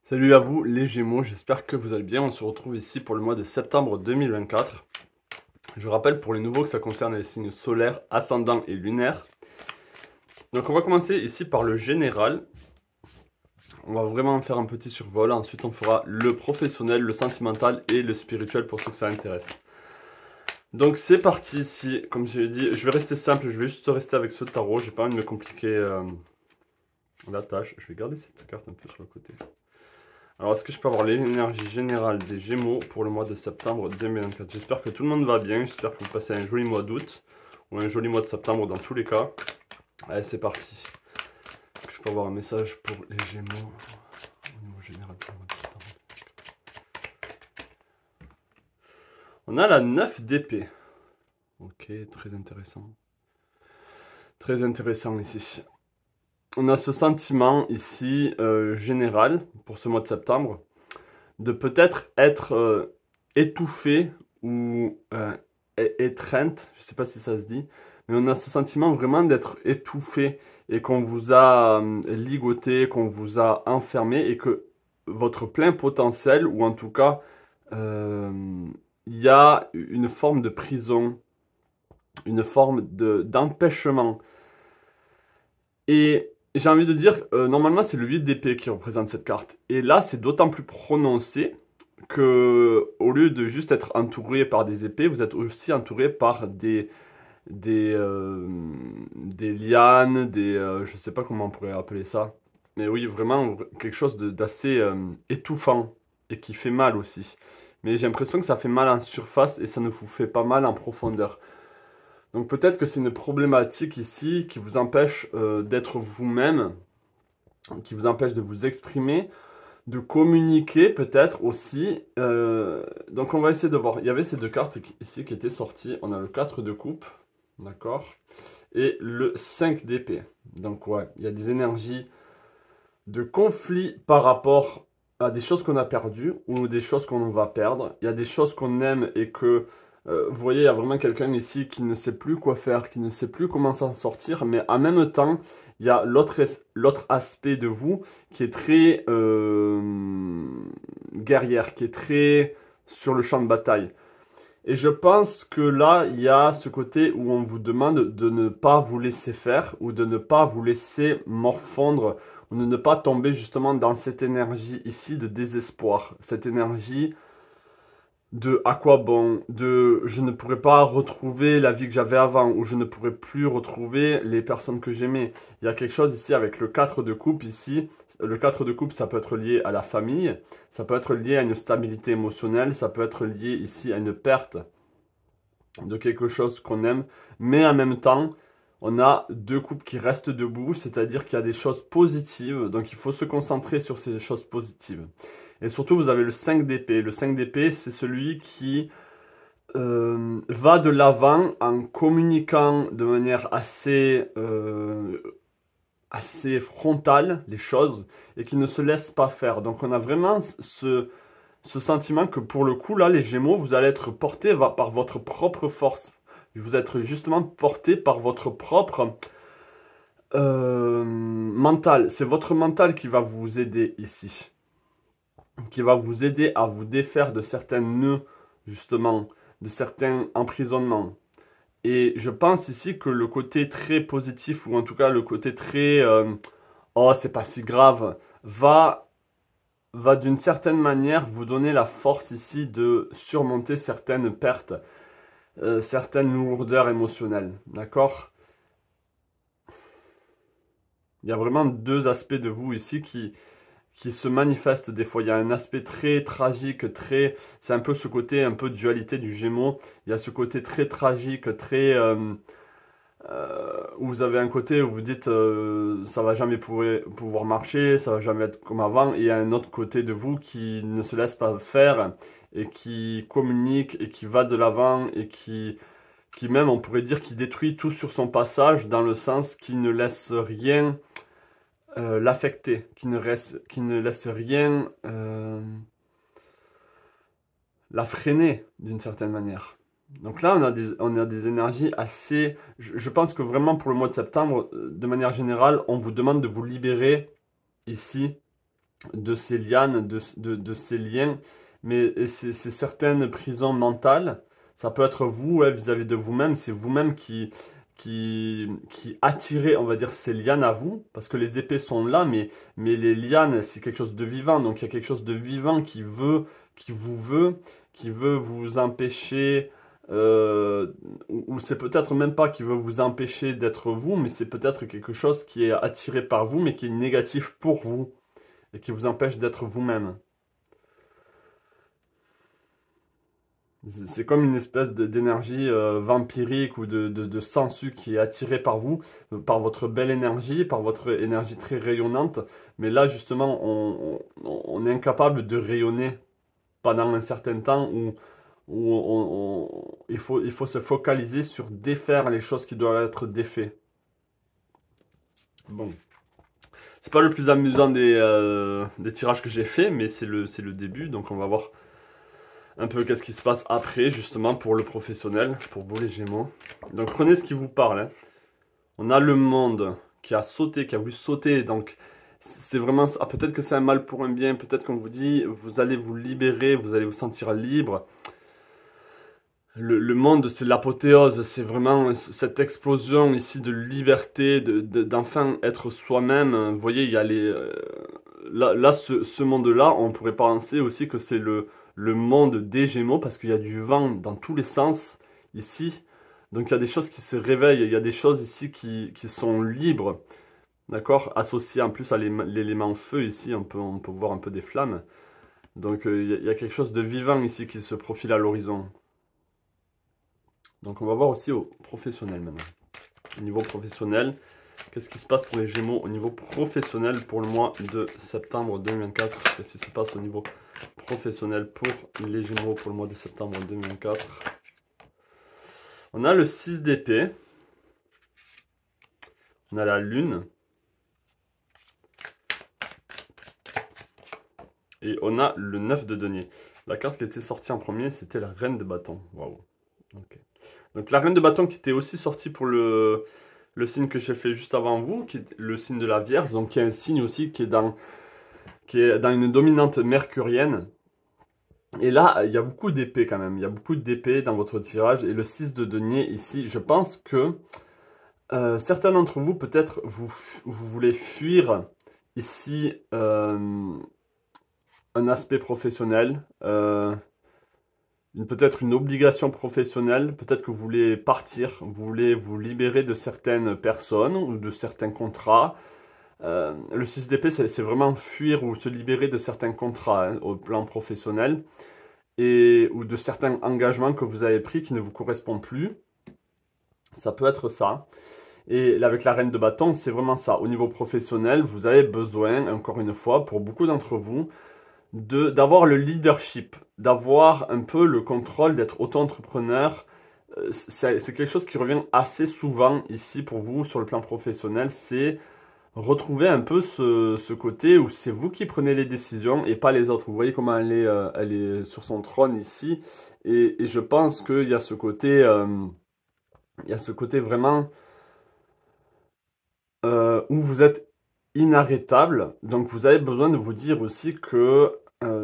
Salut à vous les Gémeaux, j'espère que vous allez bien. On se retrouve ici pour le mois de septembre 2024. Je rappelle pour les nouveaux que ça concerne les signes solaires, ascendants et lunaires. Donc on va commencer ici par le général. On va vraiment faire un petit survol. Ensuite on fera le professionnel, le sentimental et le spirituel pour ceux que ça intéresse. Donc c'est parti ici. Comme je l'ai dit, je vais rester simple. Je vais juste rester avec ce tarot. J'ai pas envie de me compliquer la tâche. Je vais garder cette carte un peu sur le côté. Alors, est-ce que je peux avoir l'énergie générale des Gémeaux pour le mois de septembre 2024? J'espère que tout le monde va bien, j'espère que vous passez un joli mois d'août ou un joli mois de septembre dans tous les cas. Allez, c'est parti. Est-ce que je peux avoir un message pour les Gémeaux au niveau général pour le mois de septembre? On a la 9 d'épée. Ok, très intéressant. Très intéressant ici. On a ce sentiment ici général pour ce mois de septembre de peut-être être étouffé ou étreinte, je ne sais pas si ça se dit, mais on a ce sentiment vraiment d'être étouffé et qu'on vous a ligoté, qu'on vous a enfermé et que votre plein potentiel, ou en tout cas, euh, il y a une forme de prison, une forme d'empêchement. Et j'ai envie de dire, normalement c'est le 8 d'épée qui représente cette carte. Et là, c'est d'autant plus prononcé que au lieu de juste être entouré par des épées, vous êtes aussi entouré par des, euh, des lianes, je sais pas comment on pourrait appeler ça. Mais oui, vraiment quelque chose d'assez étouffant et qui fait mal aussi. Mais j'ai l'impression que ça fait mal en surface et ça ne vous fait pas mal en profondeur. Donc peut-être que c'est une problématique ici qui vous empêche d'être vous-même, qui vous empêche de vous exprimer, de communiquer peut-être aussi. Donc on va essayer de voir. Il y avait ces deux cartes ici qui étaient sorties. On a le 4 de coupe, d'accord, et le 5 d'épée. Donc ouais, il y a des énergies de conflit par rapport à des choses qu'on a perdues ou des choses qu'on va perdre. Il y a des choses qu'on aime et que, vous voyez, il y a vraiment quelqu'un ici qui ne sait plus quoi faire, qui ne sait plus comment s'en sortir, mais en même temps, il y a l'autre aspect de vous qui est très guerrière, qui est très sur le champ de bataille. Et je pense que là, il y a ce côté où on vous demande de ne pas vous laisser faire ou de ne pas vous laisser morfondre ou de ne pas tomber justement dans cette énergie ici de désespoir. Cette énergie de à quoi bon, de je ne pourrais pas retrouver la vie que j'avais avant ou je ne pourrais plus retrouver les personnes que j'aimais. Il y a quelque chose ici avec le 4 de coupe ici. Le 4 de coupe, ça peut être lié à la famille, ça peut être lié à une stabilité émotionnelle, ça peut être lié ici à une perte de quelque chose qu'on aime, mais en même temps, on a deux coupes qui restent debout, c'est-à-dire qu'il y a des choses positives, donc il faut se concentrer sur ces choses positives. Et surtout, vous avez le 5 d'épée. Le 5 d'épée, c'est celui qui va de l'avant en communiquant de manière assez frontale les choses et qui ne se laisse pas faire. Donc on a vraiment ce sentiment que pour le coup, là, les Gémeaux, vous allez être portés par votre propre force. Vous êtes justement porté par votre propre mental. C'est votre mental qui va vous aider ici. Qui va vous aider à vous défaire de certains nœuds, justement, de certains emprisonnements. Et je pense ici que le côté très positif, ou en tout cas le côté très oh, c'est pas si grave, va d'une certaine manière vous donner la force ici de surmonter certaines pertes, certaines lourdeurs émotionnelles. D'accord? Il y a vraiment deux aspects de vous ici qui se manifestent des fois. Il y a un aspect très tragique, c'est un peu ce côté un peu dualité du Gémeaux. Il y a ce côté très tragique, très où vous avez un côté où vous dites ça va jamais pouvoir marcher, ça va jamais être comme avant, et il y a un autre côté de vous qui ne se laisse pas faire et qui communique et qui va de l'avant et qui même on pourrait dire qui détruit tout sur son passage dans le sens qui ne laisse rien l'affecter, qui ne laisse rien la freiner d'une certaine manière. Donc là, on a des énergies assez... Je pense que vraiment pour le mois de septembre, de manière générale, on vous demande de vous libérer ici de ces lianes, de ces liens, mais c'est certaines prisons mentales. Ça peut être vous, ouais, vis-à-vis de vous-même, c'est vous-même qui attirez, on va dire, ces lianes à vous, parce que les épées sont là, mais les lianes, c'est quelque chose de vivant, donc il y a quelque chose de vivant qui vous veut, qui veut vous empêcher, ou c'est peut-être même pas qui veut vous empêcher d'être vous, mais c'est peut-être quelque chose qui est attiré par vous, mais qui est négatif pour vous et qui vous empêche d'être vous-même. C'est comme une espèce d'énergie vampirique ou de sensu qui est attirée par vous, par votre belle énergie, par votre énergie très rayonnante. Mais là, justement, on est incapable de rayonner pendant un certain temps où il faut se focaliser sur défaire les choses qui doivent être défaites. Bon. C'est pas le plus amusant des tirages que j'ai fait, mais c'est le début, donc on va voir un peu qu'est-ce qui se passe après, justement, pour le professionnel, pour vous les Gémeaux. Donc prenez ce qui vous parle, hein. On a le monde qui a sauté, qui a voulu sauter, donc c'est vraiment ça. Peut-être que c'est un mal pour un bien, peut-être qu'on vous dit, vous allez vous libérer, vous allez vous sentir libre. Le monde, c'est l'apothéose, c'est vraiment cette explosion ici de liberté, d'enfin être soi-même. Vous voyez, il y a là, ce monde-là, on pourrait penser aussi que c'est le monde des Gémeaux, parce qu'il y a du vent dans tous les sens ici. Donc il y a des choses qui se réveillent, il y a des choses ici qui sont libres, d'accord? Associées en plus à l'élément feu ici, on peut voir un peu des flammes. Donc il y a quelque chose de vivant ici qui se profile à l'horizon. Donc on va voir aussi au professionnel maintenant. Au niveau professionnel, qu'est-ce qui se passe pour les Gémeaux au niveau professionnel pour le mois de septembre 2024? Qu'est-ce qui se passe au niveau professionnel pour les Gémeaux pour le mois de septembre 2024? On a le 6 d'épée. On a la lune. Et on a le 9 de denier. La carte qui était sortie en premier, c'était la reine de bâton. Waouh. Ok. Donc la reine de bâton qui était aussi sortie pour le signe que j'ai fait juste avant vous, qui est le signe de la Vierge, donc qui est un signe aussi qui est dans une dominante mercurienne. Et là, il y a beaucoup d'épées quand même, il y a beaucoup d'épées dans votre tirage, et le 6 de denier ici, je pense que certains d'entre vous, peut-être, vous voulez fuir ici un aspect professionnel, peut-être une obligation professionnelle, peut-être que vous voulez partir, vous voulez vous libérer de certaines personnes ou de certains contrats. Le 6 d'épée, c'est vraiment fuir ou se libérer de certains contrats hein, au plan professionnel ou de certains engagements que vous avez pris qui ne vous correspondent plus. Ça peut être ça. Et avec la reine de bâton, c'est vraiment ça. Au niveau professionnel, vous avez besoin, encore une fois, pour beaucoup d'entre vous, d'avoir le leadership, d'avoir un peu le contrôle, d'être auto-entrepreneur. C'est quelque chose qui revient assez souvent ici pour vous sur le plan professionnel. C'est retrouver un peu ce côté où c'est vous qui prenez les décisions et pas les autres. Vous voyez comment elle est sur son trône ici. Et je pense qu'il y a ce côté, vraiment où vous êtes inarrêtable. Donc vous avez besoin de vous dire aussi que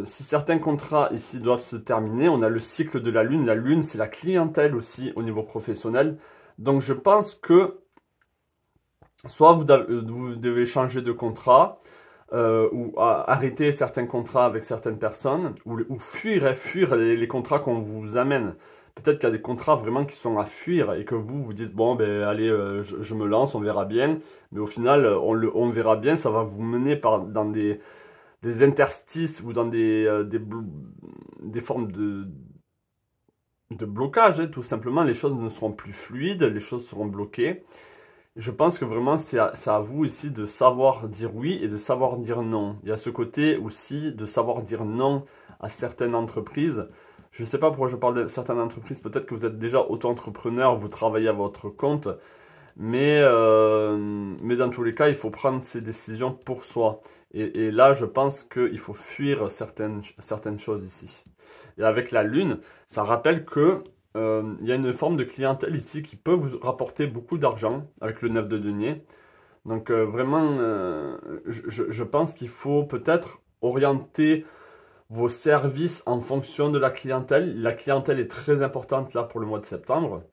si certains contrats ici doivent se terminer, on a le cycle de la lune. La lune, c'est la clientèle aussi au niveau professionnel. Donc je pense que soit vous devez changer de contrat, ou arrêter certains contrats avec certaines personnes, ou fuir les contrats qu'on vous amène. Peut-être qu'il y a des contrats vraiment qui sont à fuir et que vous dites, bon, ben allez, je me lance, on verra bien. Mais au final, on verra bien, ça va vous mener dans des interstices ou dans des formes de blocage, hein, tout simplement. Les choses ne seront plus fluides, les choses seront bloquées. Je pense que vraiment, c'est à vous ici de savoir dire oui et de savoir dire non. Il y a ce côté aussi de savoir dire non à certaines entreprises. Je ne sais pas pourquoi je parle de certaines entreprises. Peut-être que vous êtes déjà auto-entrepreneur, vous travaillez à votre compte. Mais dans tous les cas, il faut prendre ses décisions pour soi. Et là, je pense qu'il faut fuir certaines choses ici. Et avec la lune, ça rappelle que il y a une forme de clientèle ici qui peut vous rapporter beaucoup d'argent avec le 9 de denier. Donc vraiment, je pense qu'il faut peut-être orienter vos services en fonction de la clientèle. La clientèle est très importante là pour le mois de septembre.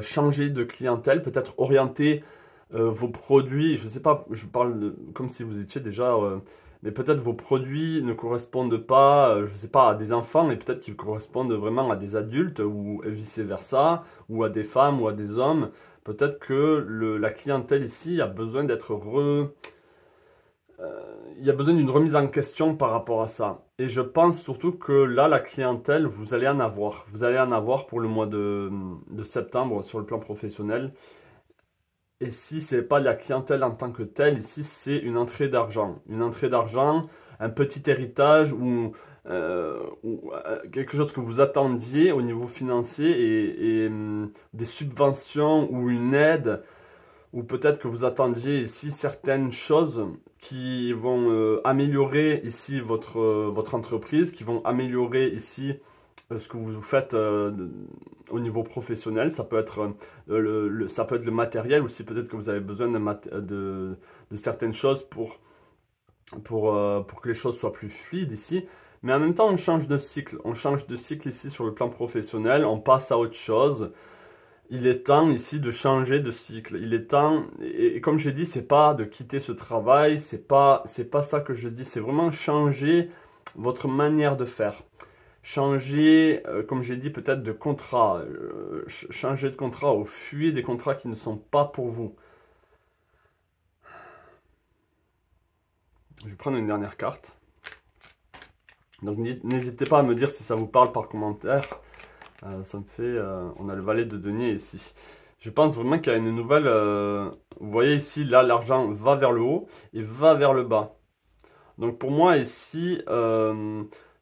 Changer de clientèle, peut-être orienter vos produits, je ne sais pas, je parle comme si vous étiez déjà, mais peut-être vos produits ne correspondent pas, je ne sais pas, à des enfants, et peut-être qu'ils correspondent vraiment à des adultes, ou vice-versa, ou à des femmes, ou à des hommes. Peut-être que la clientèle ici a besoin d'être il y a besoin d'une remise en question par rapport à ça. Et je pense surtout que là, la clientèle, vous allez en avoir. Vous allez en avoir pour le mois de septembre sur le plan professionnel. Et si ce n'est pas la clientèle en tant que telle, ici, c'est une entrée d'argent. Une entrée d'argent, un petit héritage ou quelque chose que vous attendiez au niveau financier et des subventions ou une aide ou peut-être que vous attendiez ici certaines choses qui vont améliorer ici votre entreprise, qui vont améliorer ici ce que vous faites au niveau professionnel. Ça peut être, ça peut être le matériel aussi, peut-être que vous avez besoin de certaines choses pour que les choses soient plus fluides ici. Mais en même temps, on change de cycle. On change de cycle ici sur le plan professionnel, on passe à autre chose. Il est temps ici de changer de cycle. Il est temps, et comme j'ai dit, c'est pas de quitter ce travail, c'est pas ça que je dis, c'est vraiment changer votre manière de faire. Changer, comme j'ai dit, peut-être de contrat. Changer de contrat ou fuir des contrats qui ne sont pas pour vous. Je vais prendre une dernière carte. Donc n'hésitez pas à me dire si ça vous parle par commentaire. Ça me fait... on a le valet de denier ici. Je pense vraiment qu'il y a une nouvelle... vous voyez ici, là, l'argent va vers le haut et va vers le bas. Donc pour moi, ici,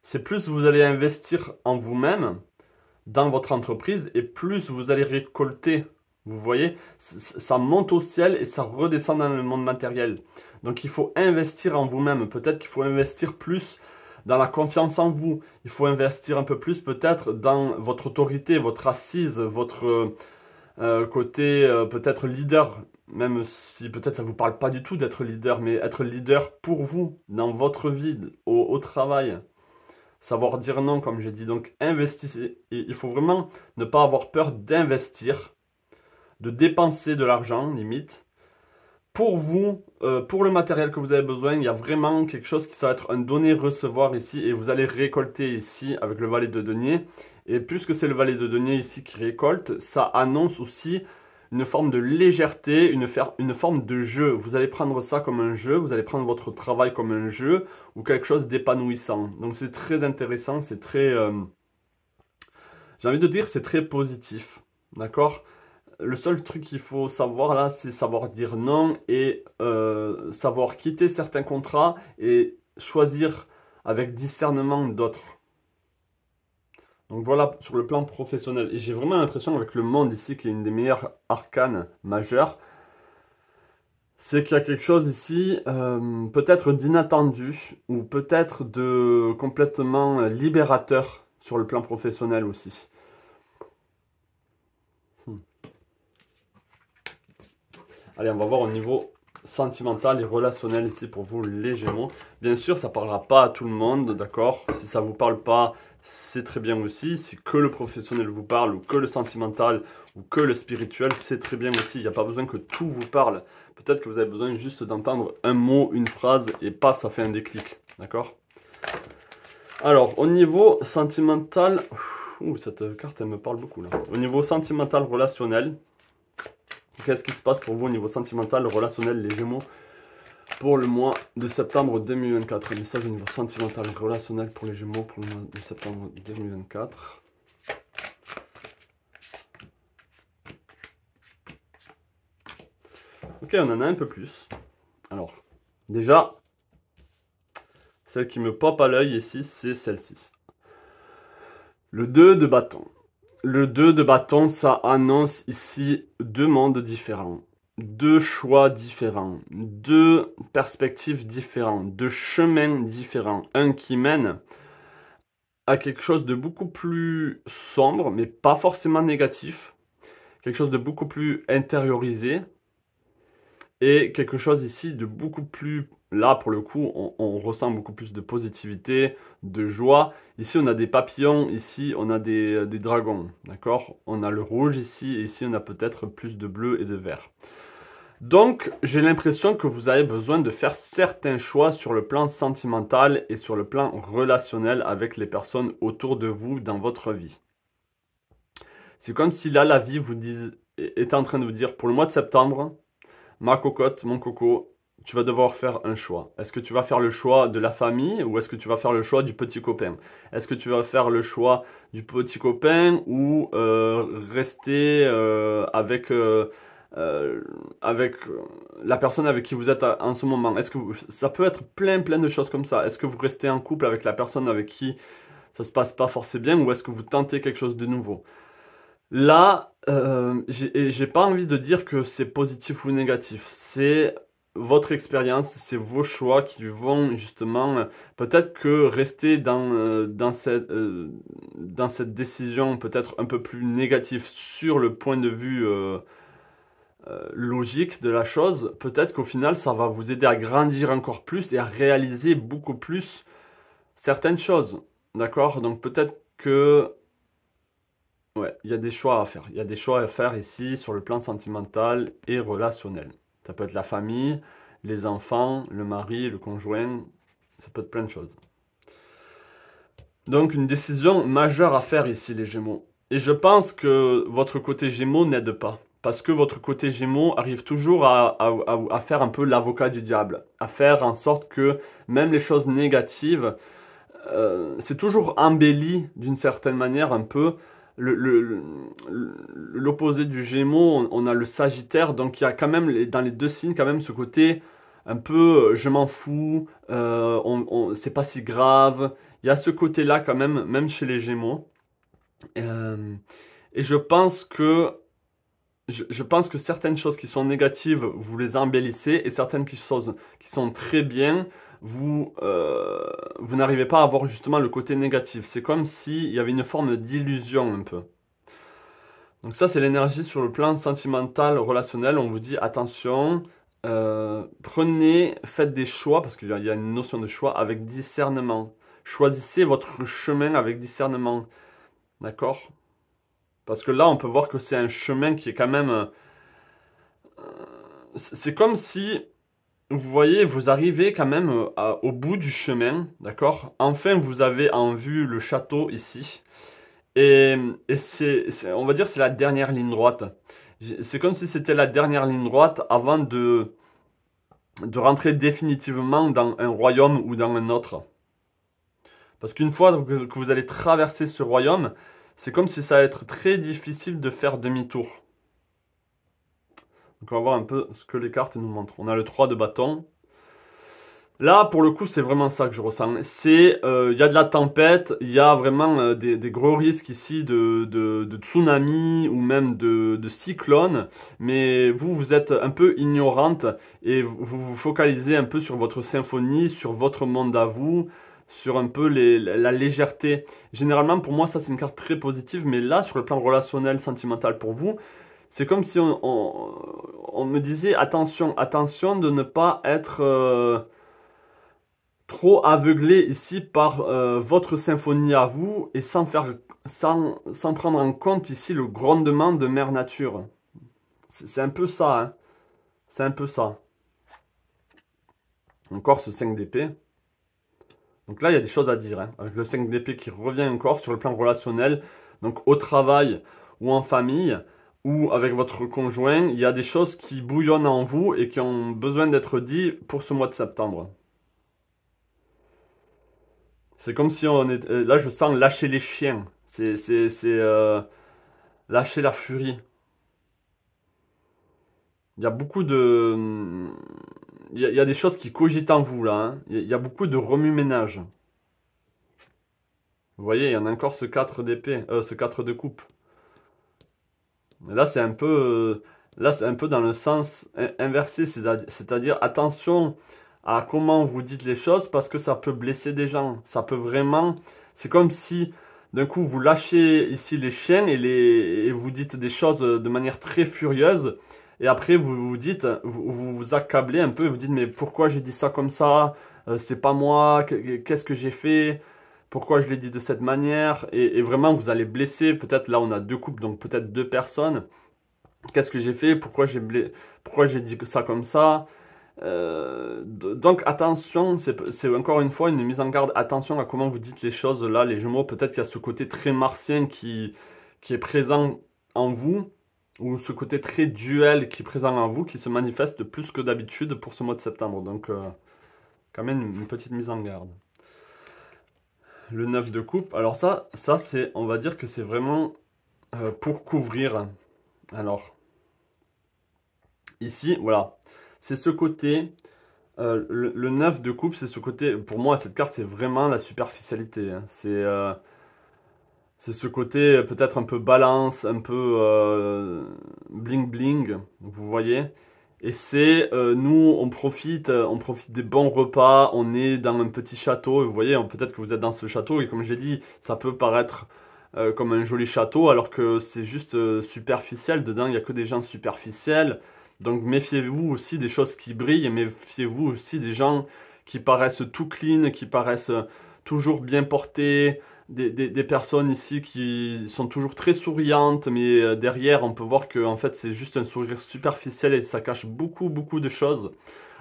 c'est plus vous allez investir en vous-même, dans votre entreprise, et plus vous allez récolter. Vous voyez, ça monte au ciel et ça redescend dans le monde matériel. Donc il faut investir en vous-même. Peut-être qu'il faut investir plus dans la confiance en vous. Il faut investir un peu plus peut-être dans votre autorité, votre assise, votre côté peut-être leader. Même si peut-être ça ne vous parle pas du tout d'être leader, mais être leader pour vous, dans votre vie, au travail. Savoir dire non, comme j'ai dit. Donc investissez. Et il faut vraiment ne pas avoir peur d'investir, de dépenser de l'argent, limite. Pour vous, pour le matériel que vous avez besoin, il y a vraiment quelque chose qui ça va être un donner-recevoir ici et vous allez récolter ici avec le valet de denier. Et puisque c'est le valet de denier ici qui récolte, ça annonce aussi une forme de légèreté, une forme de jeu. Vous allez prendre ça comme un jeu, vous allez prendre votre travail comme un jeu ou quelque chose d'épanouissant. Donc c'est très intéressant, c'est très... j'ai envie de dire c'est très positif, d'accord ? Le seul truc qu'il faut savoir là, c'est savoir dire non et savoir quitter certains contrats et choisir avec discernement d'autres. Donc voilà sur le plan professionnel. Et j'ai vraiment l'impression avec le monde ici, qui est une des meilleures arcanes majeures, c'est qu'il y a quelque chose ici, peut-être d'inattendu ou peut-être de complètement libérateur sur le plan professionnel aussi. Allez, on va voir au niveau sentimental et relationnel ici pour vous les Gémeaux. Bien sûr, ça ne parlera pas à tout le monde, d'accord? Si ça ne vous parle pas, c'est très bien aussi. Si que le professionnel vous parle ou que le sentimental ou que le spirituel, c'est très bien aussi. Il n'y a pas besoin que tout vous parle. Peut-être que vous avez besoin juste d'entendre un mot, une phrase et paf, ça fait un déclic, d'accord? Alors, au niveau sentimental, cette carte, elle me parle beaucoup là. Au niveau sentimental relationnel, qu'est-ce qui se passe pour vous au niveau sentimental, relationnel, les Gémeaux, pour le mois de septembre 2024? Un message au niveau sentimental, relationnel pour les Gémeaux pour le mois de septembre 2024. Ok, on en a un peu plus. Alors, déjà, celle qui me pop à l'œil ici, c'est celle-ci. Le 2 de bâton. Le 2 de bâton, ça annonce ici deux mondes différents, deux choix différents, deux perspectives différentes, deux chemins différents. Un qui mène à quelque chose de beaucoup plus sombre, mais pas forcément négatif. Quelque chose de beaucoup plus intériorisé. et quelque chose ici de beaucoup plus... Là, pour le coup, on ressent beaucoup plus de positivité, de joie. Ici, on a des papillons, ici, on a des dragons, d'accord? On a le rouge ici, et ici, on a peut-être plus de bleu et de vert. Donc, j'ai l'impression que vous avez besoin de faire certains choix sur le plan sentimental et sur le plan relationnel avec les personnes autour de vous dans votre vie. C'est comme si là, la vie est en train de vous dire, pour le mois de septembre, ma cocotte, mon coco, tu vas devoir faire un choix. Est-ce que tu vas faire le choix de la famille ou est-ce que tu vas faire le choix du petit copain? Est-ce que tu vas faire le choix du petit copain ou rester euh, avec la personne avec qui vous êtes en ce moment? Ça peut être plein de choses comme ça. Est-ce que vous restez en couple avec la personne avec qui ça se passe pas forcément bien ou est-ce que vous tentez quelque chose de nouveau? Là, j'ai pas envie de dire que c'est positif ou négatif. C'est votre expérience, c'est vos choix qui vont justement, peut-être que rester dans cette décision peut-être un peu plus négative sur le point de vue logique de la chose, peut-être qu'au final, ça va vous aider à grandir encore plus et à réaliser beaucoup plus certaines choses. D'accord? Donc peut-être que ouais, il y a des choix à faire. Il y a des choix à faire ici sur le plan sentimental et relationnel. Ça peut être la famille, les enfants, le mari, le conjoint. Ça peut être plein de choses. Donc une décision majeure à faire ici, les Gémeaux. Et je pense que votre côté Gémeaux n'aide pas. Parce que votre côté Gémeaux arrive toujours à faire un peu l'avocat du diable. À faire en sorte que même les choses négatives, c'est toujours embelli d'une certaine manière un peu. L'opposé du Gémeaux, on a le Sagittaire, donc il y a quand même dans les deux signes quand même ce côté un peu je m'en fous, c'est pas si grave. Il y a ce côté-là quand même, même chez les Gémeaux. Euh, et je pense que certaines choses qui sont négatives, vous les embellissez, et certaines qui sont très bien, vous n'arrivez pas à avoir justement le côté négatif. C'est comme s'il y avait une forme d'illusion un peu. Donc ça, c'est l'énergie sur le plan sentimental, relationnel. On vous dit, attention, faites des choix, parce qu'il y a une notion de choix, avec discernement. Choisissez votre chemin avec discernement. D'accord? Parce que là, on peut voir que c'est un chemin qui est quand même... c'est comme si, vous voyez, vous arrivez quand même au bout du chemin. D'accord? Enfin, vous avez en vue le château ici. Et, on va dire, c'est la dernière ligne droite. C'est comme si c'était la dernière ligne droite avant de rentrer définitivement dans un royaume ou dans un autre. Parce qu'une fois que vous allez traverser ce royaume, c'est comme si ça allait être très difficile de faire demi-tour. Donc on va voir un peu ce que les cartes nous montrent. On a le 3 de bâton. Là, pour le coup, c'est vraiment ça que je ressens. Il y a de la tempête, il y a vraiment des gros risques ici de tsunami ou même de cyclone. Mais vous êtes un peu ignorante et vous vous focalisez un peu sur votre symphonie, sur votre monde à vous, sur un peu la légèreté. Généralement, pour moi, ça c'est une carte très positive, mais là, sur le plan relationnel, sentimental pour vous, c'est comme si on me disait attention de ne pas être... trop aveuglé ici par votre symphonie à vous et sans prendre en compte ici le grondement de Mère Nature. C'est un peu ça, hein. C'est un peu ça. Encore ce 5 d'épée. Donc là, il y a des choses à dire, hein, avec le 5 d'épée qui revient encore sur le plan relationnel. Donc au travail ou en famille ou avec votre conjoint, il y a des choses qui bouillonnent en vous et qui ont besoin d'être dites pour ce mois de septembre. C'est comme si on est... Là, je sens lâcher les chiens. Lâcher la furie. Il y a beaucoup de... Il y a des choses qui cogitent en vous, là, hein. Il y a beaucoup de remue-ménage. Vous voyez, il y en a encore ce 4 d'épée, ce 4 de coupe. Là, c'est un peu... là, c'est un peu dans le sens inversé, c'est-à-dire attention à comment vous dites les choses parce que ça peut blesser des gens. Ça peut vraiment... C'est comme si d'un coup vous lâchez ici les chiens et vous dites des choses de manière très furieuse. Et après, vous dites, vous accablez un peu, et vous dites, mais pourquoi j'ai dit ça comme ça? C'est pas moi, qu'est-ce que j'ai fait? Pourquoi je l'ai dit de cette manière? Et vraiment, vous allez blesser, peut-être là, on a deux couples, donc peut-être deux personnes. Qu'est-ce que j'ai fait? Pourquoi j'ai dit ça comme ça? Donc attention, c'est encore une fois une mise en garde. Attention à comment vous dites les choses là, les Gémeaux. Peut-être qu'il y a ce côté très martien qui est présent en vous, ou ce côté très duel qui est présent en vous, qui se manifeste plus que d'habitude pour ce mois de septembre. Donc quand même une petite mise en garde. Le 9 de coupe. Alors ça c'est, on va dire que c'est vraiment pour couvrir. Alors ici, voilà, c'est ce côté. Le 9 de coupe, c'est ce côté. Pour moi, cette carte, c'est vraiment la superficialité, hein. C'est ce côté peut-être un peu balance, un peu bling bling, vous voyez. Et c'est nous, on profite des bons repas, on est dans un petit château, et vous voyez, peut-être que vous êtes dans ce château, et comme j'ai dit, ça peut paraître comme un joli château, alors que c'est juste superficiel, dedans il n'y a que des gens superficiels. Donc méfiez-vous aussi des choses qui brillent, et méfiez-vous aussi des gens qui paraissent tout clean, qui paraissent toujours bien portés, des personnes ici qui sont toujours très souriantes, mais derrière, on peut voir que en fait, c'est juste un sourire superficiel et ça cache beaucoup, beaucoup de choses.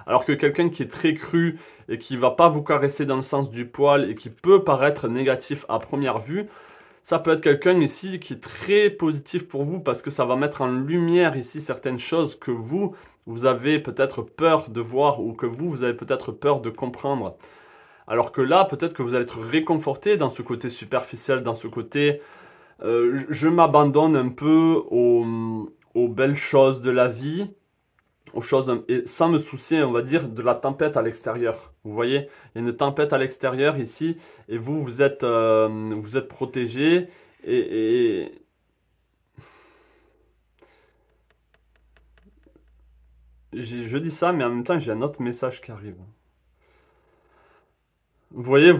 Alors que quelqu'un qui est très cru et qui va pas vous caresser dans le sens du poil et qui peut paraître négatif à première vue, ça peut être quelqu'un ici qui est très positif pour vous parce que ça va mettre en lumière ici certaines choses que vous avez peut-être peur de voir ou que vous avez peut-être peur de comprendre. Alors que là, peut-être que vous allez être réconforté dans ce côté superficiel, dans ce côté je m'abandonne un peu aux belles choses de la vie, aux choses, et sans me soucier, on va dire, de la tempête à l'extérieur. Vous voyez, il y a une tempête à l'extérieur ici, et vous êtes protégé, et je dis ça, mais en même temps, j'ai un autre message qui arrive. Vous voyez,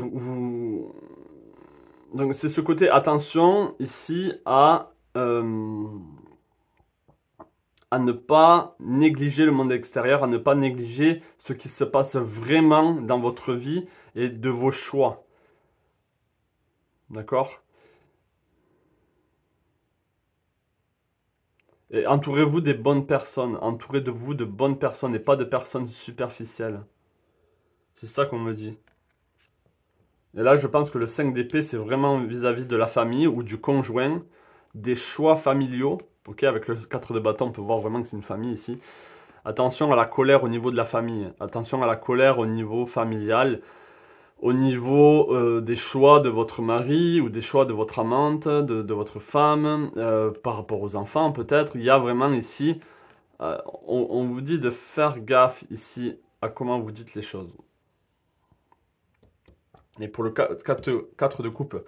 donc c'est ce côté attention ici à ne pas négliger le monde extérieur, à ne pas négliger ce qui se passe vraiment dans votre vie et de vos choix. D'accord? Et entourez-vous des bonnes personnes, entourez de vous de bonnes personnes et pas de personnes superficielles. C'est ça qu'on me dit. Et là, je pense que le 5 d'épée, c'est vraiment vis-à-vis de la famille ou du conjoint, des choix familiaux. Ok, avec le 4 de bâton, on peut voir vraiment que c'est une famille ici. Attention à la colère au niveau de la famille. Attention à la colère au niveau familial. Au niveau des choix de votre mari ou des choix de votre amante, de votre femme, par rapport aux enfants peut-être. Il y a vraiment ici, on vous dit de faire gaffe ici à comment vous dites les choses. Et pour le 4 de coupe,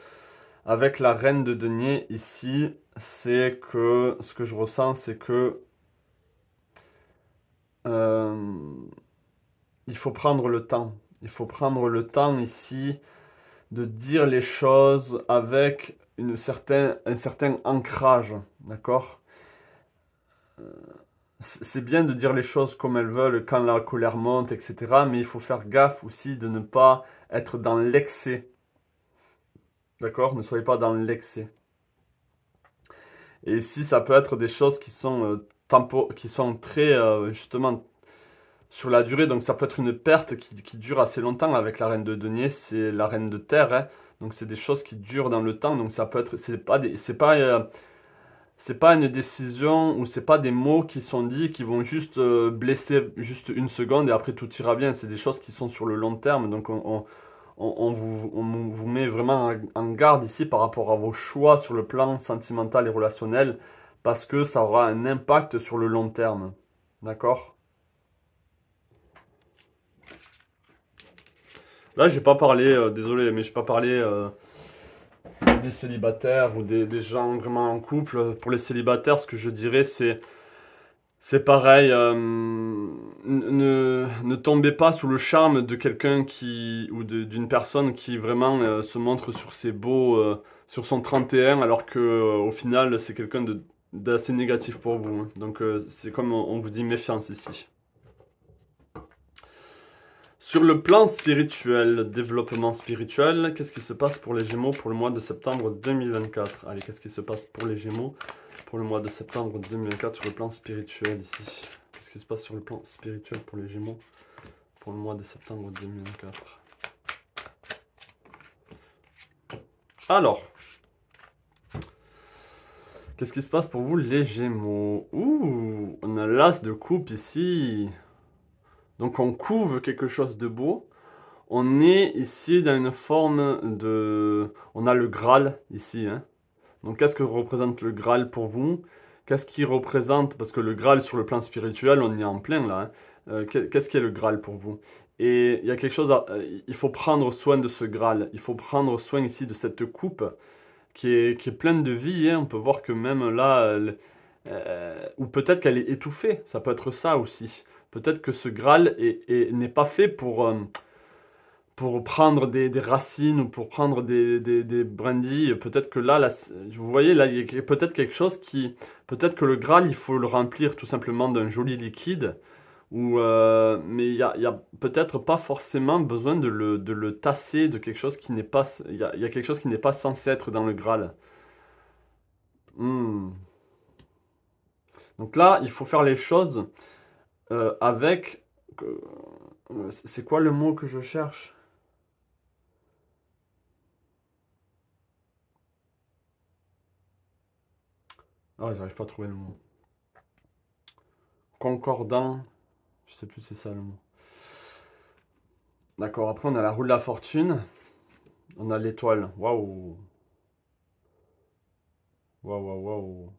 avec la reine de denier ici, c'est que ce que je ressens, c'est que euh, il faut prendre le temps. Il faut prendre le temps ici de dire les choses avec un certain ancrage, d'accord? C'est bien de dire les choses comme elles veulent quand la colère monte, etc. Mais il faut faire gaffe aussi de ne pas être dans l'excès, d'accord? Ne soyez pas dans l'excès. Et ici, ça peut être des choses qui sont très, justement, sur la durée. Donc ça peut être une perte qui dure assez longtemps avec la reine de denier, c'est la reine de terre, hein. Donc c'est des choses qui durent dans le temps. Donc ça peut être, c'est pas une décision ou c'est pas des mots qui sont dits qui vont juste blesser juste une seconde et après tout ira bien. C'est des choses qui sont sur le long terme. Donc on vous met vraiment en garde ici par rapport à vos choix sur le plan sentimental et relationnel parce que ça aura un impact sur le long terme. D'accord? Là, j'ai pas parlé, désolé, mais j'ai pas parlé des célibataires ou des gens vraiment en couple. Pour les célibataires, ce que je dirais, c'est pareil. Ne tombez pas sous le charme de quelqu'un d'une personne qui vraiment se montre sur ses beaux, sur son 31, alors que au final, c'est quelqu'un d'assez négatif pour vous, hein. Donc c'est comme on vous dit méfiance ici. Sur le plan spirituel, développement spirituel, qu'est-ce qui se passe pour les Gémeaux pour le mois de septembre 2024? Allez, qu'est-ce qui se passe pour les Gémeaux pour le mois de septembre 2024 sur le plan spirituel ici? Qu'est-ce qui se passe sur le plan spirituel pour les Gémeaux pour le mois de septembre 2024? Alors, qu'est-ce qui se passe pour vous les Gémeaux? Ouh, on a l'As de coupe ici. Donc on couvre quelque chose de beau. On est ici dans une forme de... On a le Graal ici, hein. Donc qu'est-ce que représente le Graal pour vous? Qu'est-ce qui représente... Parce que le Graal sur le plan spirituel, on y est en plein là, hein. Qu'est-ce qu'est le Graal pour vous? Et il y a quelque chose il faut prendre soin de ce Graal. Il faut prendre soin ici de cette coupe qui est pleine de vie, hein. On peut voir que même là... ou peut-être qu'elle est étouffée. Ça peut être ça aussi. Peut-être que ce Graal n'est pas fait pour prendre des racines ou pour prendre des brindilles. Peut-être que là, vous voyez, là, il y a peut-être quelque chose qui... Peut-être que le Graal, il faut le remplir tout simplement d'un joli liquide. Mais il y a peut-être pas forcément besoin de le tasser de quelque chose qui n'est pas... Il y a quelque chose qui n'est pas censé être dans le Graal. Hmm. Donc là, il faut faire les choses avec... c'est quoi le mot que je cherche? Ah, j'arrive pas à trouver le mot. Concordant. Je sais plus si c'est ça le mot. D'accord, après on a la roue de la fortune. On a l'étoile. Waouh. Waouh, waouh, waouh.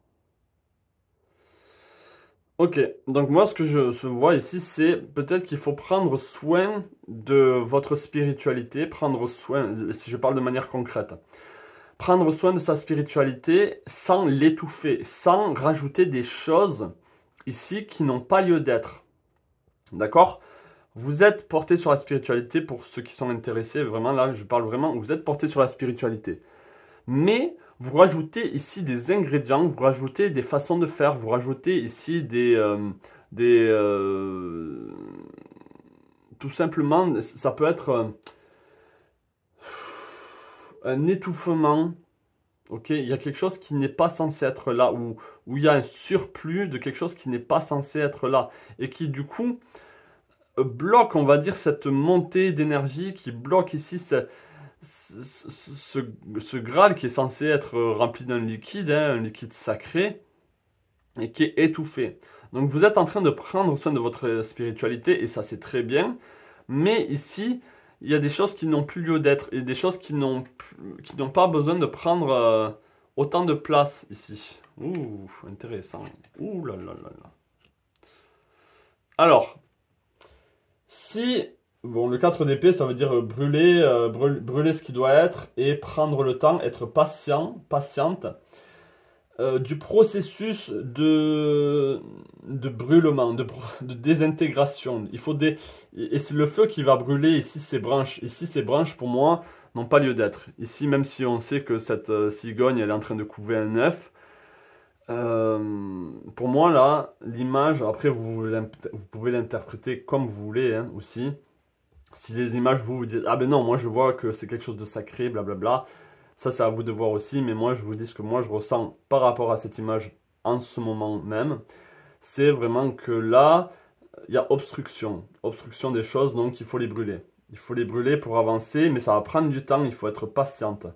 Ok, donc moi ce que je vois ici, c'est peut-être qu'il faut prendre soin de votre spiritualité, prendre soin, si je parle de manière concrète, prendre soin de sa spiritualité sans l'étouffer, sans rajouter des choses ici qui n'ont pas lieu d'être. D'accord? Vous êtes porté sur la spiritualité pour ceux qui sont intéressés, vraiment là je parle vraiment, vous êtes porté sur la spiritualité. Mais vous rajoutez ici des ingrédients, vous rajoutez des façons de faire, vous rajoutez ici des tout simplement, ça peut être un étouffement. Ok, il y a quelque chose qui n'est pas censé être là, ou il y a un surplus de quelque chose qui n'est pas censé être là, et qui du coup bloque, on va dire, cette montée d'énergie, qui bloque ici ce Graal qui est censé être rempli d'un liquide, hein, un liquide sacré, et qui est étouffé. Donc vous êtes en train de prendre soin de votre spiritualité, et ça c'est très bien, mais ici, il y a des choses qui n'ont plus lieu d'être, et des choses qui n'ont pas besoin de prendre autant de place ici. Ouh, intéressant. Ouh là là là là. Alors, si, bon, le 4 d'épée, ça veut dire brûler, brûler ce qui doit être et prendre le temps, être patient, patiente, du processus de brûlement, de désintégration. Il faut et c'est le feu qui va brûler ici ces branches. Ici, ces branches, pour moi, n'ont pas lieu d'être. Ici, même si on sait que cette cigogne, elle est en train de couver un œuf, pour moi, là, l'image, après, vous pouvez l'interpréter comme vous voulez, hein, aussi. Si les images, vous dites, ah ben non, moi je vois que c'est quelque chose de sacré, blablabla, ça c'est à vous de voir aussi, mais moi je vous dis ce que moi je ressens par rapport à cette image en ce moment même, c'est vraiment que là, il y a obstruction, obstruction des choses, donc il faut les brûler. Il faut les brûler pour avancer, mais ça va prendre du temps, il faut être patiente.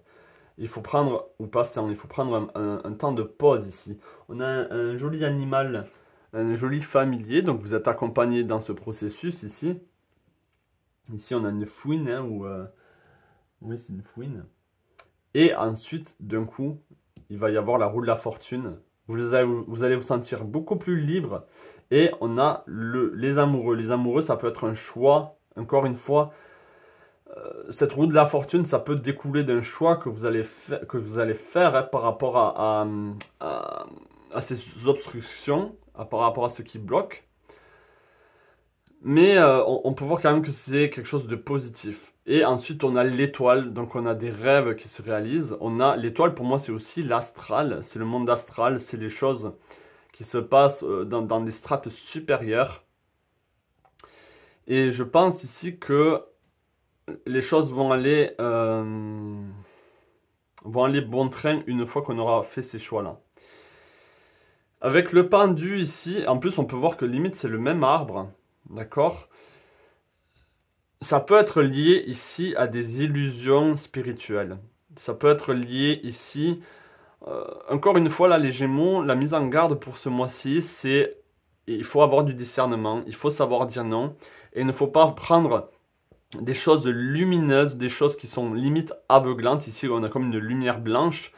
Il faut prendre, ou patient, il faut prendre un temps de pause ici. On a un joli animal, un joli familier, donc vous êtes accompagné dans ce processus ici. Ici, on a une fouine, hein, oui, c'est une fouine. Et ensuite, d'un coup, il va y avoir la roue de la fortune. Vous allez vous sentir beaucoup plus libre. Et on a les amoureux. Les amoureux, ça peut être un choix. Encore une fois, cette roue de la fortune, ça peut découler d'un choix que vous allez faire, hein, par rapport à ces obstructions, par rapport à ce qui bloque. Mais on peut voir quand même que c'est quelque chose de positif. Et ensuite, on a l'étoile, donc on a des rêves qui se réalisent. On a l'étoile, pour moi, c'est aussi l'astral, c'est le monde astral, c'est les choses qui se passent dans des strates supérieures. Et je pense ici que les choses vont aller bon train une fois qu'on aura fait ces choix-là. Avec le pendu ici, en plus, on peut voir que limite, c'est le même arbre, d'accord? Ça peut être lié ici à des illusions spirituelles. Ça peut être lié ici. Encore une fois, là, les Gémeaux, la mise en garde pour ce mois-ci, c'est il faut avoir du discernement, il faut savoir dire non, et il ne faut pas prendre des choses lumineuses, des choses qui sont limite aveuglantes. Ici, on a comme une lumière blanche,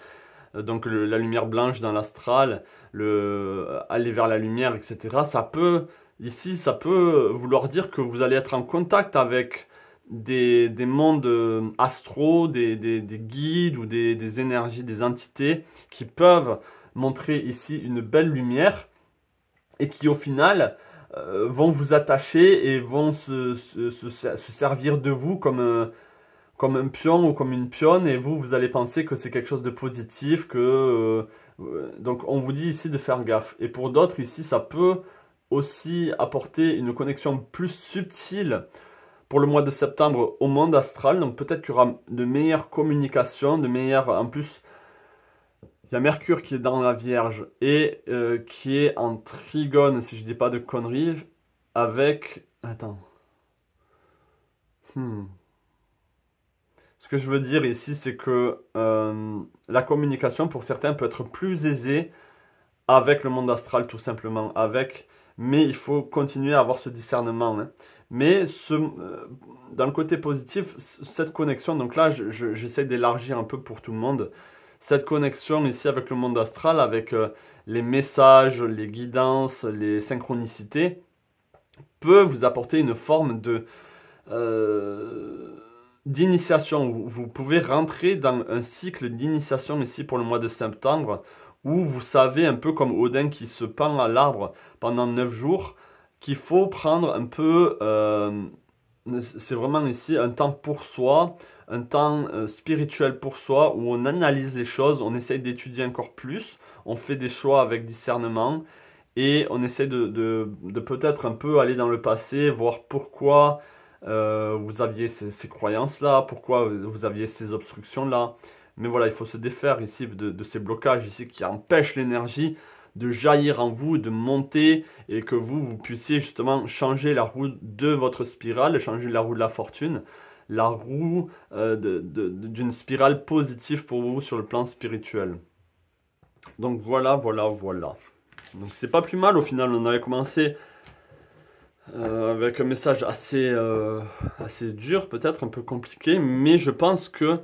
donc la lumière blanche dans l'astral, aller vers la lumière, etc. Ici, ça peut vouloir dire que vous allez être en contact avec des mondes astraux, des guides ou des énergies, des entités qui peuvent montrer ici une belle lumière et qui au final vont vous attacher et vont se servir de vous comme un pion ou comme une pionne et vous allez penser que c'est quelque chose de positif, donc on vous dit ici de faire gaffe. Et pour d'autres ici, ça peut aussi apporter une connexion plus subtile pour le mois de septembre au monde astral. Donc peut-être qu'il y aura de meilleures communications, de meilleures... En plus, il y a Mercure qui est dans la Vierge et qui est en trigone, si je dis pas de conneries, avec... Attends. Ce que je veux dire ici, c'est que la communication pour certains peut être plus aisée avec le monde astral, tout simplement. Mais il faut continuer à avoir ce discernement, hein. Mais dans le côté positif, cette connexion, donc là, j'essaie d'élargir un peu pour tout le monde. Cette connexion ici avec le monde astral, avec les messages, les guidances, les synchronicités, peut vous apporter une forme euh, d'initiation. Vous pouvez rentrer dans un cycle d'initiation ici pour le mois de septembre où vous savez un peu comme Odin qui se pend à l'arbre pendant 9 jours qu'il faut prendre un peu, c'est vraiment ici un temps pour soi, un temps spirituel pour soi où on analyse les choses, on essaye d'étudier encore plus, on fait des choix avec discernement et on essaie de peut-être un peu aller dans le passé, voir pourquoi vous aviez ces croyances-là, pourquoi vous aviez ces obstructions-là. Mais voilà, il faut se défaire ici de ces blocages ici qui empêchent l'énergie de jaillir en vous, de monter et que vous puissiez justement changer la roue de votre spirale, changer la roue de la fortune, la roue d'une spirale positive pour vous sur le plan spirituel. Donc voilà, voilà, voilà. Donc c'est pas plus mal au final, on avait commencé avec un message assez dur, peut-être un peu compliqué, mais je pense que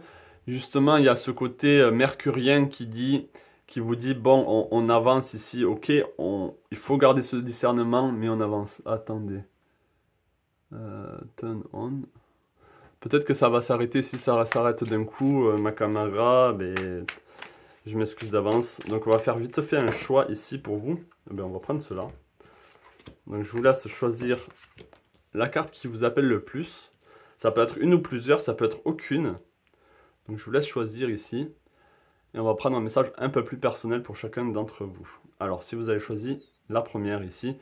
justement il y a ce côté mercurien qui vous dit bon, on avance ici, ok, il faut garder ce discernement, mais on avance. Attendez, turn on. Peut-être que ça va s'arrêter si ça s'arrête d'un coup, ma caméra, mais je m'excuse d'avance. Donc on va faire vite fait un choix ici pour vous. Eh bien, on va prendre cela. Donc je vous laisse choisir la carte qui vous appelle le plus. Ça peut être une ou plusieurs, ça peut être aucune. Donc je vous laisse choisir ici. Et on va prendre un message un peu plus personnel pour chacun d'entre vous. Alors si vous avez choisi la première ici,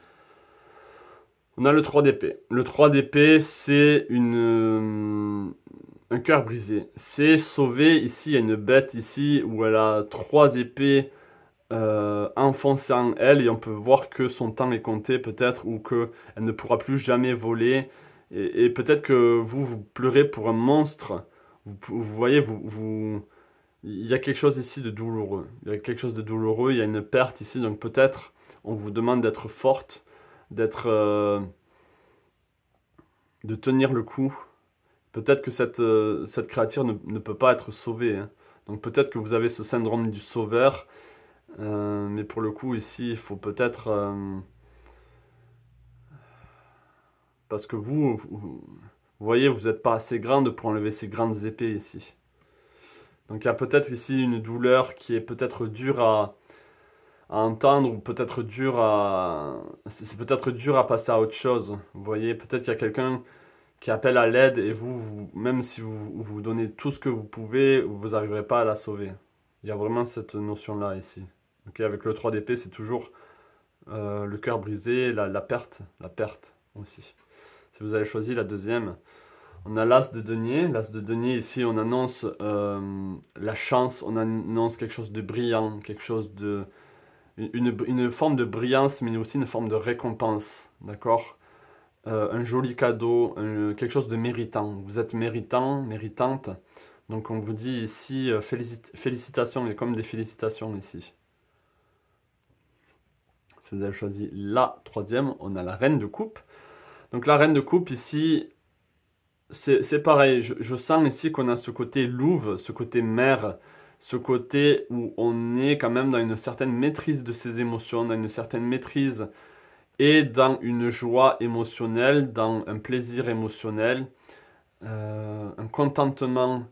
on a le 3 d'épée. Le 3 d'épée, c'est un cœur brisé. C'est sauver, ici il y a une bête ici où elle a 3 épées enfoncées en elle et on peut voir que son temps est compté peut-être ou qu'elle ne pourra plus jamais voler. Et peut-être que vous pleurez pour un monstre. Vous voyez, il y a quelque chose ici de douloureux. Il y a quelque chose de douloureux, il y a une perte ici. Donc peut-être on vous demande d'être forte, de tenir le coup. Peut-être que cette créature ne peut pas être sauvée, hein. Donc peut-être que vous avez ce syndrome du sauveur. Mais pour le coup, ici, il faut peut-être... parce que vous voyez, vous n'êtes pas assez grande pour enlever ces grandes épées ici. Donc il y a peut-être ici une douleur qui est peut-être dure à entendre, ou peut-être dur à... C'est peut-être dur à passer à autre chose. Vous voyez, peut-être qu'il y a quelqu'un qui appelle à l'aide et même si vous donnez tout ce que vous pouvez, vous n'arriverez pas à la sauver. Il y a vraiment cette notion-là ici. Ok, avec le 3 d'épée, c'est toujours le cœur brisé, la perte aussi. Si vous avez choisi la deuxième, on a l'as de denier. L'as de denier, ici, on annonce la chance, on annonce quelque chose de brillant, quelque chose de... une forme de brillance, mais aussi une forme de récompense, d'accord? Un joli cadeau, quelque chose de méritant. Vous êtes méritant, méritante. Donc on vous dit ici félicitations, il y a comme des félicitations ici. Si vous avez choisi la troisième, on a la reine de coupe. Donc la reine de coupe ici, c'est pareil. Je sens ici qu'on a ce côté louve, ce côté mère, ce côté où on est quand même dans une certaine maîtrise de ses émotions, dans une certaine maîtrise et dans une joie émotionnelle, dans un plaisir émotionnel, un contentement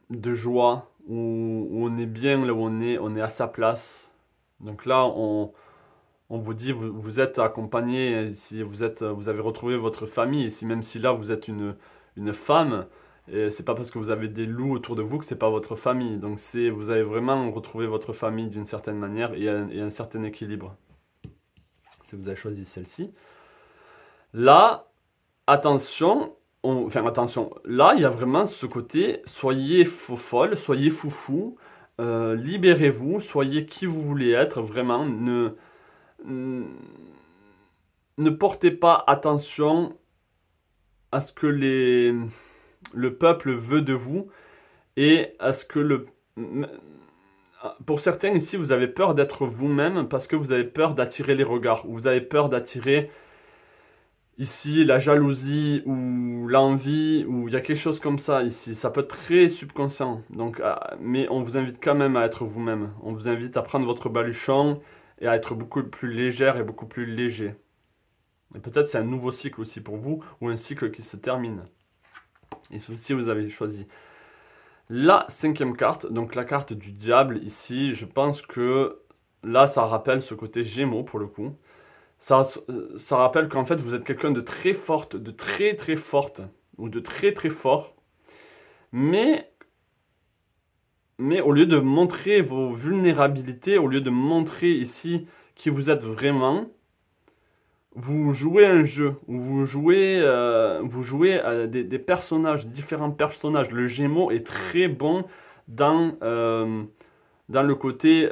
de joie, où on est bien là où on est à sa place. Donc là, on vous dit, vous êtes accompagné, si vous avez retrouvé votre famille, et si même si là vous êtes une femme, et c'est pas parce que vous avez des loups autour de vous que c'est pas votre famille. Donc vous avez vraiment retrouvé votre famille d'une certaine manière et un certain équilibre. Si vous avez choisi celle-ci. Là, attention, enfin attention, là il y a vraiment ce côté, soyez folle, soyez foufou, libérez-vous, soyez qui vous voulez être, vraiment, ne portez pas attention à ce que le peuple veut de vous et à ce que pour certains ici, vous avez peur d'être vous-même parce que vous avez peur d'attirer les regards, ou vous avez peur d'attirer ici la jalousie ou l'envie, ou il y a quelque chose comme ça ici. Ça peut être très subconscient, donc, mais on vous invite quand même à être vous-même. On vous invite à prendre votre baluchon et à être beaucoup plus légère et beaucoup plus léger. Et peut-être c'est un nouveau cycle aussi pour vous, ou un cycle qui se termine. Et si vous avez choisi la cinquième carte, donc la carte du diable ici, je pense que là ça rappelle ce côté Gémeaux pour le coup. Ça rappelle qu'en fait vous êtes quelqu'un de très forte, de très très forte, ou de très très fort, mais au lieu de montrer vos vulnérabilités, au lieu de montrer ici qui vous êtes vraiment, vous jouez un jeu, où vous jouez à des personnages, différents personnages. Le Gémeaux est très bon dans le côté,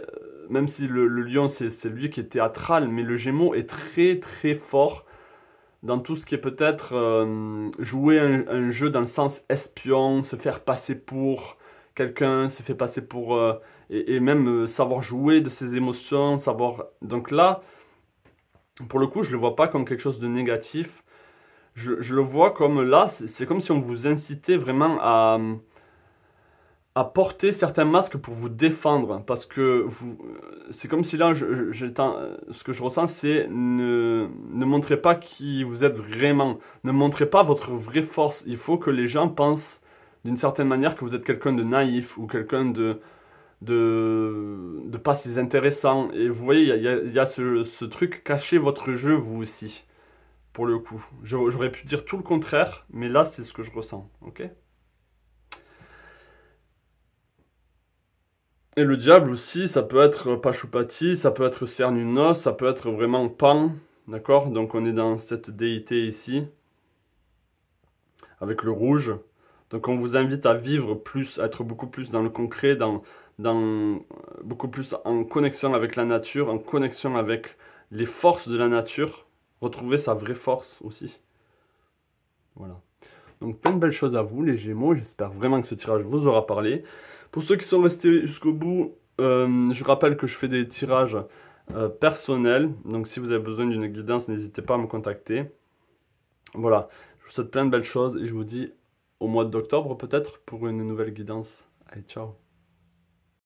même si le lion c'est lui qui est théâtral, mais le Gémeaux est très très fort dans tout ce qui est peut-être jouer un jeu dans le sens espion, se faire passer pour quelqu'un, se fait passer pour... et même savoir jouer de ses émotions, savoir... Donc là... Pour le coup, je le vois pas comme quelque chose de négatif. Je le vois comme là, c'est comme si on vous incitait vraiment à porter certains masques pour vous défendre. Parce que c'est comme si là, ce que je ressens, c'est ne montrez pas qui vous êtes vraiment. Ne montrez pas votre vraie force. Il faut que les gens pensent d'une certaine manière que vous êtes quelqu'un de naïf ou quelqu'un de pas si intéressant. Et vous voyez, il y a ce truc, cachez votre jeu vous aussi, pour le coup. J'aurais pu dire tout le contraire, mais là c'est ce que je ressens, ok? Et le diable aussi, ça peut être Pashupati, ça peut être Cernunnos, ça peut être vraiment Pan, d'accord? Donc on est dans cette déité ici, avec le rouge. Donc on vous invite à vivre plus, à être beaucoup plus dans le concret, beaucoup plus en connexion avec la nature, en connexion avec les forces de la nature, retrouver sa vraie force aussi. Voilà. Donc plein de belles choses à vous les Gémeaux, j'espère vraiment que ce tirage vous aura parlé. Pour ceux qui sont restés jusqu'au bout, je rappelle que je fais des tirages personnels, donc si vous avez besoin d'une guidance, n'hésitez pas à me contacter. Voilà, je vous souhaite plein de belles choses et je vous dis au mois d'octobre peut-être pour une nouvelle guidance. Allez, ciao!